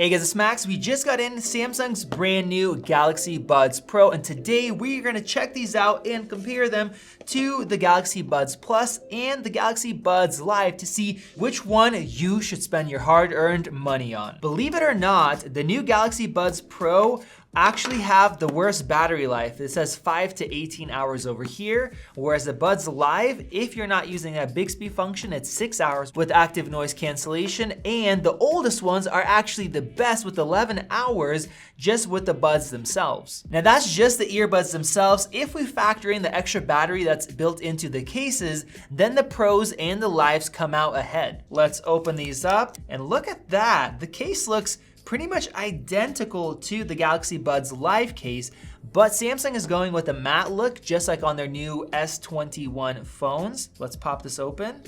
Hey guys, it's Max. We just got in Samsung's brand new Galaxy Buds Pro, and today we're gonna check these out and compare them to the Galaxy Buds Plus and the Galaxy Buds Live to see which one you should spend your hard-earned money on. Believe it or not, the new Galaxy Buds Pro actually have the worst battery life. It says 5 to 18 hours over here, whereas the Buds Live, if you're not using that Bixby function, it's 6 hours with active noise cancellation, and the oldest ones are actually the best with 11 hours just with the buds themselves. Now that's just the earbuds themselves. If we factor in the extra battery that's built into the cases, then the Pros and the Lives come out ahead. Let's open these up and look at that. The case looks pretty much identical to the Galaxy Buds Live case, but Samsung is going with a matte look, just like on their new S21 phones. Let's pop this open.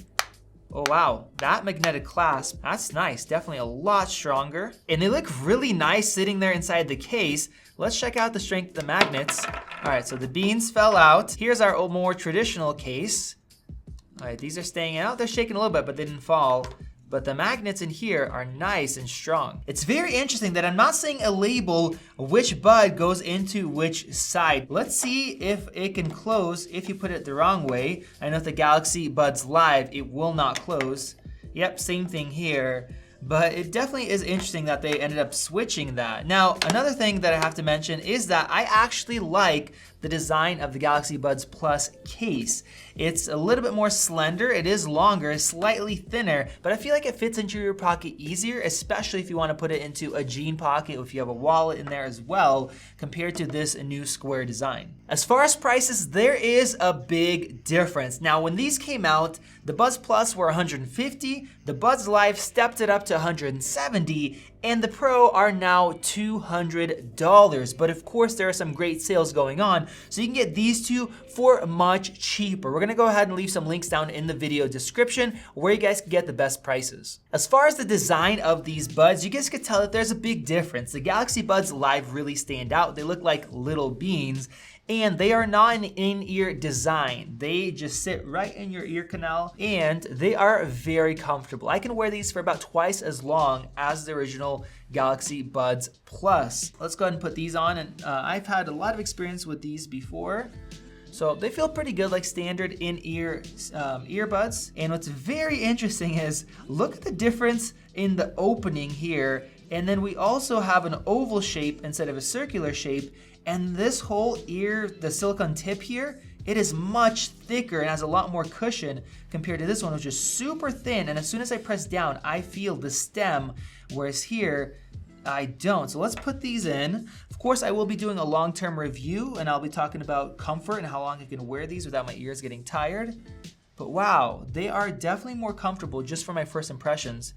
Oh wow, that magnetic clasp, that's nice, definitely a lot stronger. And they look really nice sitting there inside the case. Let's check out the strength of the magnets. All right, so the beans fell out. Here's our more traditional case. All right, these are staying out. They're shaking a little bit, but they didn't fall. But the magnets in here are nice and strong. It's very interesting that I'm not seeing a label which bud goes into which side. Let's see if it can close if you put it the wrong way. I know with the Galaxy Buds Live, it will not close. Yep, same thing here. But it definitely is interesting that they ended up switching that. Now, another thing that I have to mention is that I actually like the design of the Galaxy Buds Plus case. It's a little bit more slender, it is longer, slightly thinner, but I feel like it fits into your pocket easier, especially if you want to put it into a jean pocket or if you have a wallet in there as well, compared to this new square design. As far as prices, there is a big difference. Now, when these came out, the Buds Plus were $150, the Buds Live stepped it up to $170, and the Pro are now $200. But of course, there are some great sales going on, so you can get these two for much cheaper. We're gonna go ahead and leave some links down in the video description where you guys can get the best prices. As far as the design of these buds, you guys can tell that there's a big difference. The Galaxy Buds Live really stand out. They look like little beans, and they are not an in-ear design. They just sit right in your ear canal, and they are very comfortable. I can wear these for about twice as long as the original Galaxy Buds Plus. Let's go ahead and put these on, and I've had a lot of experience with these before. So they feel pretty good, like standard in-ear earbuds. And what's very interesting is, look at the difference in the opening here. And then we also have an oval shape instead of a circular shape. And this whole ear, the silicone tip here, it is much thicker and has a lot more cushion compared to this one, which is super thin. And as soon as I press down, I feel the stem, whereas here, I don't. So let's put these in. Of course, I will be doing a long-term review, and I'll be talking about comfort and how long I can wear these without my ears getting tired. But wow, they are definitely more comfortable just from my first impressions.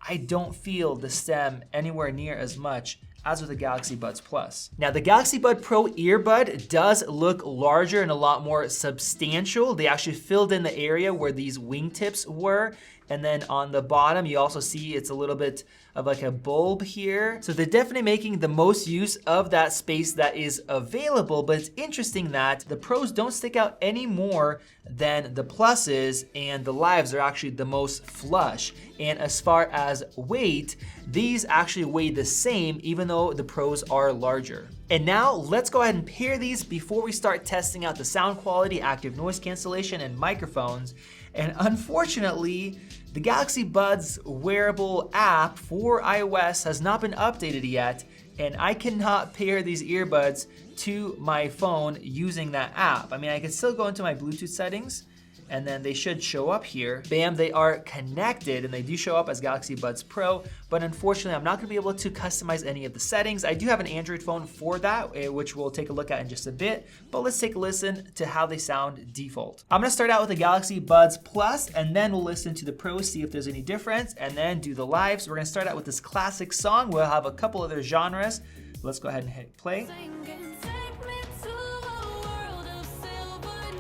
I don't feel the stem anywhere near as much as with the Galaxy Buds Plus. Now, the Galaxy Bud Pro earbud does look larger and a lot more substantial. They actually filled in the area where these wingtips were. And then on the bottom, you also see it's a little bit of like a bulb here. So they're definitely making the most use of that space that is available, but it's interesting that the Pros don't stick out any more than the Pluses, and the Lives are actually the most flush. And as far as weight, these actually weigh the same, even though the Pros are larger. And now let's go ahead and pair these before we start testing out the sound quality, active noise cancellation, and microphones. And unfortunately, the Galaxy Buds wearable app for iOS has not been updated yet, and I cannot pair these earbuds to my phone using that app. I mean, I can still go into my Bluetooth settings, and then they should show up here. Bam, they are connected, and they do show up as Galaxy Buds Pro, but unfortunately, I'm not gonna be able to customize any of the settings. I do have an Android phone for that, which we'll take a look at in just a bit, but let's take a listen to how they sound default. I'm gonna start out with the Galaxy Buds Plus, and then we'll listen to the Pro, see if there's any difference, and then do the Lives. We're gonna start out with this classic song. We'll have a couple other genres. Let's go ahead and hit play.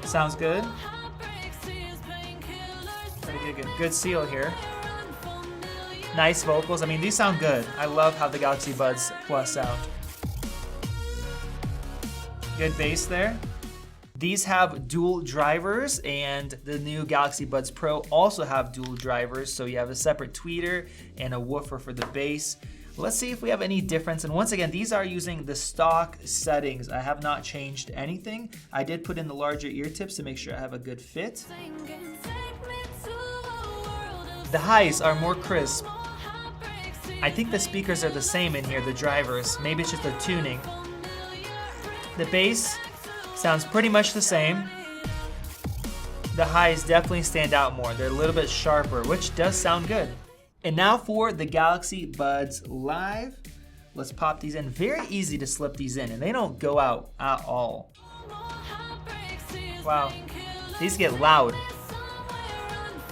Sounds good. Good seal here. Nice vocals. I mean, these sound good. I love how the Galaxy Buds Plus sound. Good bass there. These have dual drivers, and the new Galaxy Buds Pro also have dual drivers. So you have a separate tweeter and a woofer for the bass. Let's see if we have any difference. And once again, these are using the stock settings. I have not changed anything. I did put in the larger ear tips to make sure I have a good fit. The highs are more crisp. I think the speakers are the same in here, the drivers. Maybe it's just the tuning. The bass sounds pretty much the same. The highs definitely stand out more. They're a little bit sharper, which does sound good. And now for the Galaxy Buds Live. Let's pop these in. Very easy to slip these in, and they don't go out at all. Wow, these get loud.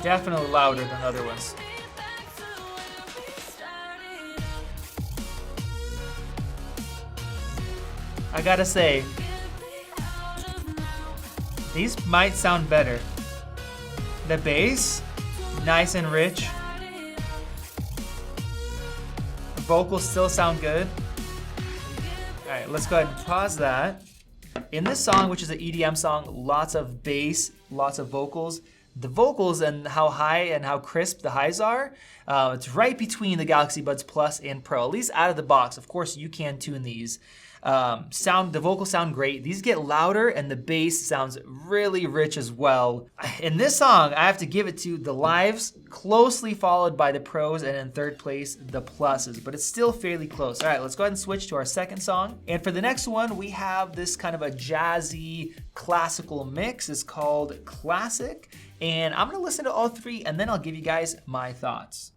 Definitely louder than other ones. I gotta say, these might sound better. The bass, nice and rich. The vocals still sound good. All right, let's go ahead and pause that. In this song, which is an EDM song, lots of bass, lots of vocals. The vocals and how high and how crisp the highs are, it's right between the Galaxy Buds Plus and Pro, at least out of the box. Of course, you can tune these. The vocals sound great. These get louder and the bass sounds really rich as well. In this song, I have to give it to the Lives, closely followed by the Pros, and in third place, the Pluses, but it's still fairly close. All right, let's go ahead and switch to our second song. And for the next one, we have this kind of a jazzy classical mix. It's called Classic. And I'm gonna listen to all three and then I'll give you guys my thoughts.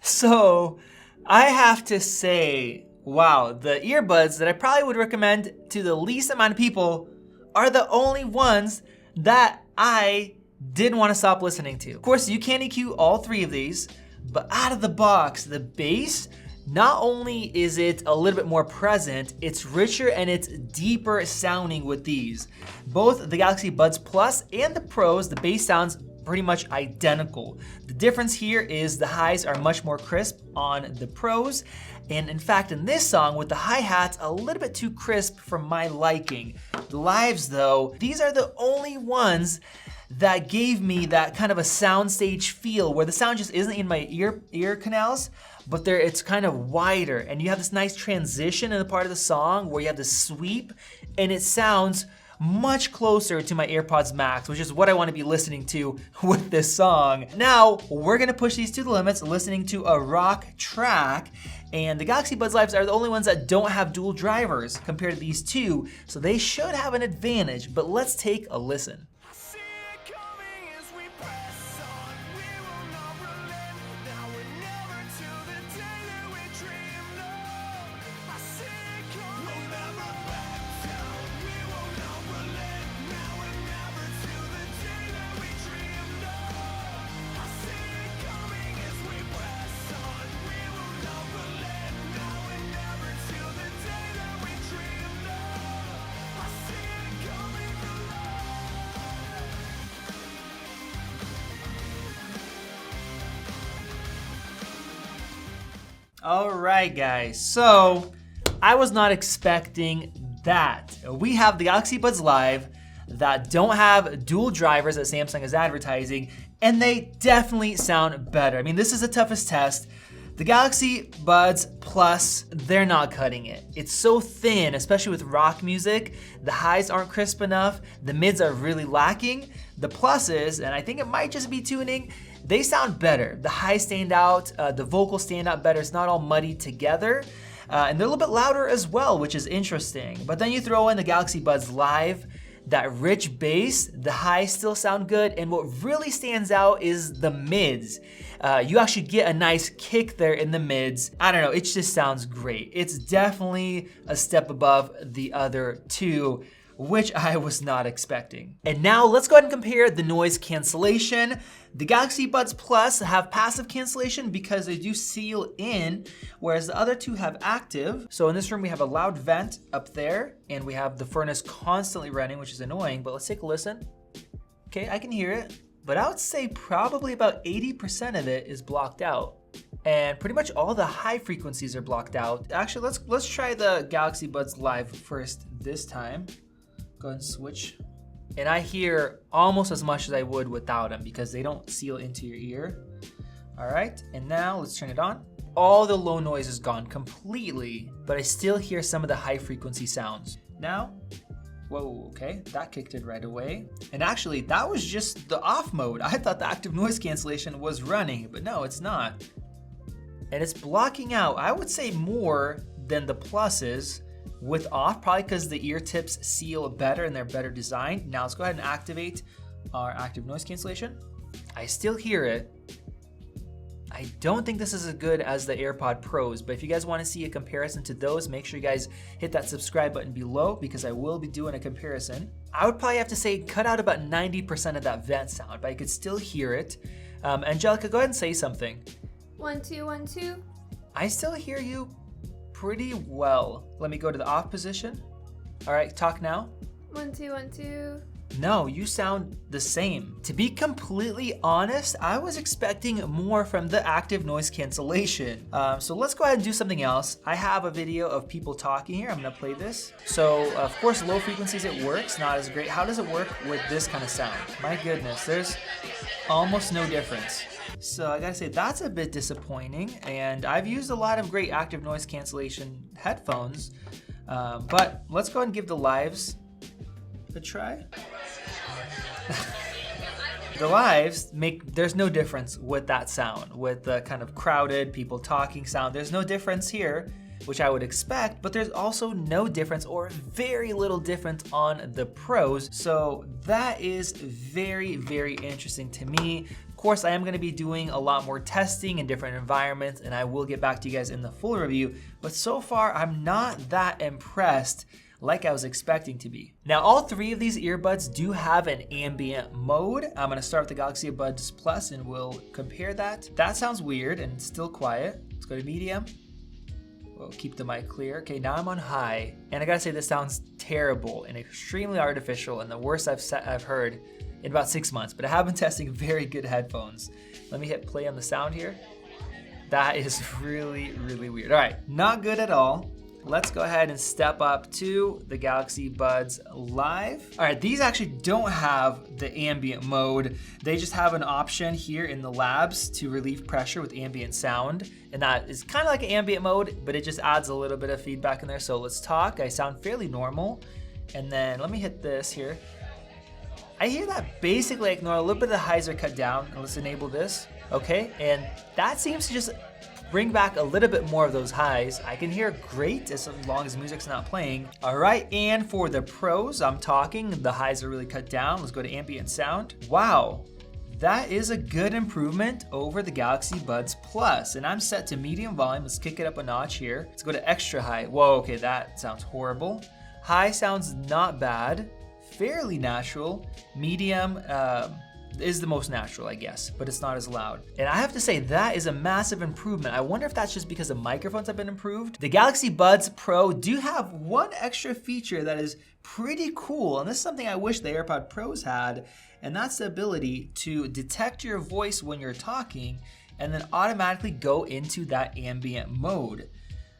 So I have to say, wow, the earbuds that I probably would recommend to the least amount of people are the only ones that I didn't want to stop listening to. Of course, you can EQ all three of these, but out of the box, the bass, not only is it a little bit more present, it's richer and it's deeper sounding with these. Both the Galaxy Buds Plus and the Pros, the bass sounds pretty much identical. The difference here is the highs are much more crisp on the Pros, and in fact in this song with the hi-hats a little bit too crisp for my liking. The Lives though, these are the only ones that gave me that kind of a soundstage feel where the sound just isn't in my ear canals, but it's kind of wider, and you have this nice transition in the part of the song where you have the sweep and it sounds much closer to my AirPods Max, which is what I want to be listening to with this song. Now, we're gonna push these to the limits, listening to a rock track, and the Galaxy Buds Lives are the only ones that don't have dual drivers compared to these two, so they should have an advantage, but let's take a listen. All right, guys, so I was not expecting that. We have the Galaxy Buds Live that don't have dual drivers that Samsung is advertising, and they definitely sound better. I mean, this is the toughest test. The Galaxy Buds Plus, they're not cutting it. It's so thin, especially with rock music. The highs aren't crisp enough. The mids are really lacking. The pluses, and I think it might just be tuning, they sound better. The highs stand out, the vocals stand out better. It's not all muddied together. And they're a little bit louder as well, which is interesting. But then you throw in the Galaxy Buds Live, that rich bass, the highs still sound good, and what really stands out is the mids. You actually get a nice kick there in the mids. I don't know, it just sounds great. It's definitely a step above the other two. which I was not expecting. And now let's go ahead and compare the noise cancellation. The Galaxy Buds Plus have passive cancellation because they do seal in, whereas the other two have active. So in this room, we have a loud vent up there, and we have the furnace constantly running, which is annoying, but let's take a listen. Okay, I can hear it, but I would say probably about 80% of it is blocked out. And pretty much all the high frequencies are blocked out. Actually, let's try the Galaxy Buds Live first this time. Go ahead and switch. And I hear almost as much as I would without them because they don't seal into your ear. All right, and now let's turn it on. All the low noise is gone completely, but I still hear some of the high frequency sounds. Now, whoa, okay, that kicked it right away. And actually, that was just the off mode. I thought the active noise cancellation was running, but no, it's not. And it's blocking out, I would say, more than the pluses with off, probably because the ear tips seal better and they're better designed. Now let's go ahead and activate our active noise cancellation. I still hear it. I don't think this is as good as the AirPod Pros, but if you guys want to see a comparison to those, make sure you guys hit that subscribe button below because I will be doing a comparison. I would probably have to say cut out about 90% of that vent sound, but I could still hear it. Angelica, go ahead and say something. 1 2 1 2. I still hear you pretty well. Let me go to the off position. All right, talk now. 1 2 1 2. No, you sound the same. To be completely honest, I was expecting more from the active noise cancellation. So let's go ahead and do something else. I have a video of people talking here. I'm gonna play this. So of course, low frequencies, it works, not as great. How does it work with this kind of sound? My goodness, there's almost no difference. So I gotta say, that's a bit disappointing. And I've used a lot of great active noise cancellation headphones, but let's go ahead and give the lives a try. The lives there's no difference with that sound, with the kind of crowded people talking sound. There's no difference here, which I would expect, but there's also no difference or very little difference on the Pros. So that is very, very interesting to me. Of course, I am gonna be doing a lot more testing in different environments, and I will get back to you guys in the full review, but so far I'm not that impressed like I was expecting to be. Now, all three of these earbuds do have an ambient mode. I'm gonna start with the Galaxy Buds Plus and we'll compare that. That sounds weird and still quiet. Let's go to medium. We'll keep the mic clear. Okay, now I'm on high. And I gotta say, this sounds terrible and extremely artificial and the worst I've heard in about 6 months, but I have been testing very good headphones. Let me hit play on the sound here. That is really, really weird. All right, not good at all. Let's go ahead and step up to the Galaxy Buds Live. All right, these actually don't have the ambient mode. They just have an option here in the labs to relieve pressure with ambient sound. And that is kind of like an ambient mode, but it just adds a little bit of feedback in there. So let's talk. I sound fairly normal. And then let me hit this here. I hear that basically ignore a little bit of the highs are cut down. Let's enable this. Okay, and that seems to just bring back a little bit more of those highs. I can hear great as long as music's not playing. All right, and for the Pros, I'm talking, the highs are really cut down. Let's go to ambient sound. Wow, that is a good improvement over the Galaxy Buds Plus. And I'm set to medium volume. Let's kick it up a notch here. Let's go to extra high. Whoa, okay, that sounds horrible. High sounds not bad, fairly natural. Medium, is the most natural, I guess, but it's not as loud. And I have to say, that is a massive improvement. I wonder if that's just because the microphones have been improved. The Galaxy Buds Pro do have one extra feature that is pretty cool, and this is something I wish the AirPod Pros had, and that's the ability to detect your voice when you're talking and then automatically go into that ambient mode.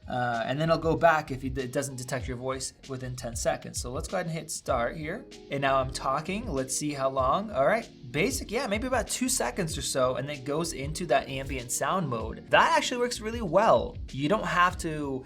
And then it'll go back if it doesn't detect your voice within 10 seconds. So let's go ahead and hit start here. And now I'm talking. Let's see how long. All right, basic, yeah, maybe about 2 seconds or so, and then it goes into that ambient sound mode. That actually works really well. You don't have to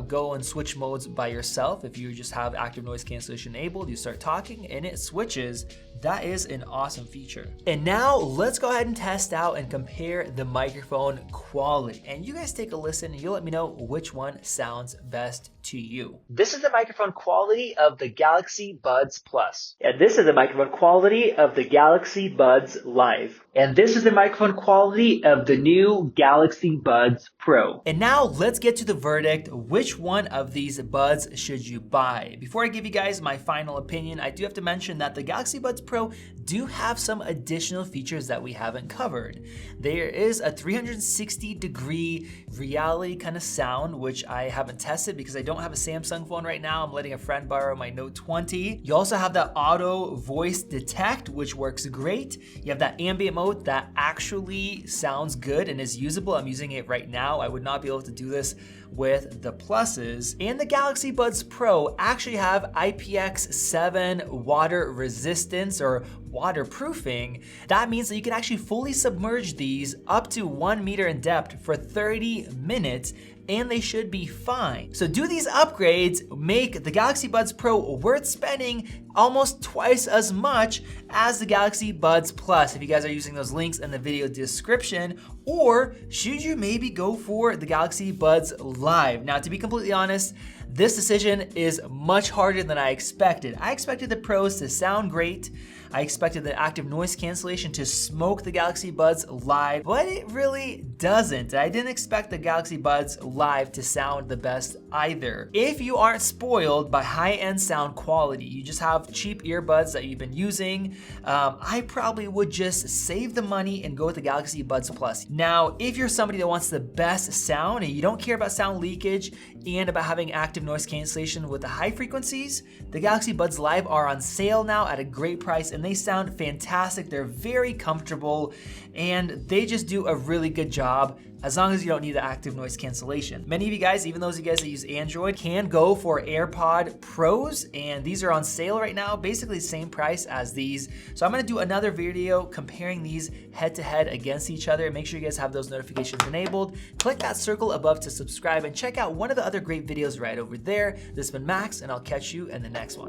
go and switch modes by yourself. If you just have active noise cancellation enabled, you start talking and it switches. That is an awesome feature. And now let's go ahead and test out and compare the microphone quality. And you guys take a listen and you'll let me know which one sounds best to you. This is the microphone quality of the Galaxy Buds Plus. And this is the microphone quality of the Galaxy Galaxy Buds Live. And this is the microphone quality of the new Galaxy Buds Pro. And now let's get to the verdict. Which one of these buds should you buy? Before I give you guys my final opinion, I do have to mention that the Galaxy Buds Pro do have some additional features that we haven't covered. There is a 360-degree reality kind of sound, which I haven't tested because I don't have a Samsung phone right now. I'm letting a friend borrow my Note 20. You also have that auto voice detect, which works great. You have that ambient mode that actually sounds good and is usable. I'm using it right now. I would not be able to do this with the pluses. And the Galaxy Buds Pro actually have IPX7 water resistance or waterproofing. That means that you can actually fully submerge these up to 1 meter in depth for 30 minutes and they should be fine. So do these upgrades make the Galaxy Buds Pro worth spending almost twice as much as the Galaxy Buds Plus if you guys are using those links in the video description, or should you maybe go for the Galaxy Buds Live? Now, to be completely honest, this decision is much harder than I expected. I expected the Pros to sound great. I expected the active noise cancellation to smoke the Galaxy Buds Live, but it really doesn't. I didn't expect the Galaxy Buds Live to sound the best either. If you aren't spoiled by high-end sound quality, you just have cheap earbuds that you've been using, I probably would just save the money and go with the Galaxy Buds Plus. Now, if you're somebody that wants the best sound and you don't care about sound leakage and about having active noise cancellation with the high frequencies, the Galaxy Buds Live are on sale now at a great price and they sound fantastic. They're very comfortable and they just do a really good job as long as you don't need the active noise cancellation. Many of you guys, even those of you guys that use Android, can go for AirPod Pros, and these are on sale right now, basically the same price as these. So I'm gonna do another video comparing these head to head against each other. Make sure you guys have those notifications enabled. Click that circle above to subscribe and check out one of the other great videos right over there. This has been Max, and I'll catch you in the next one.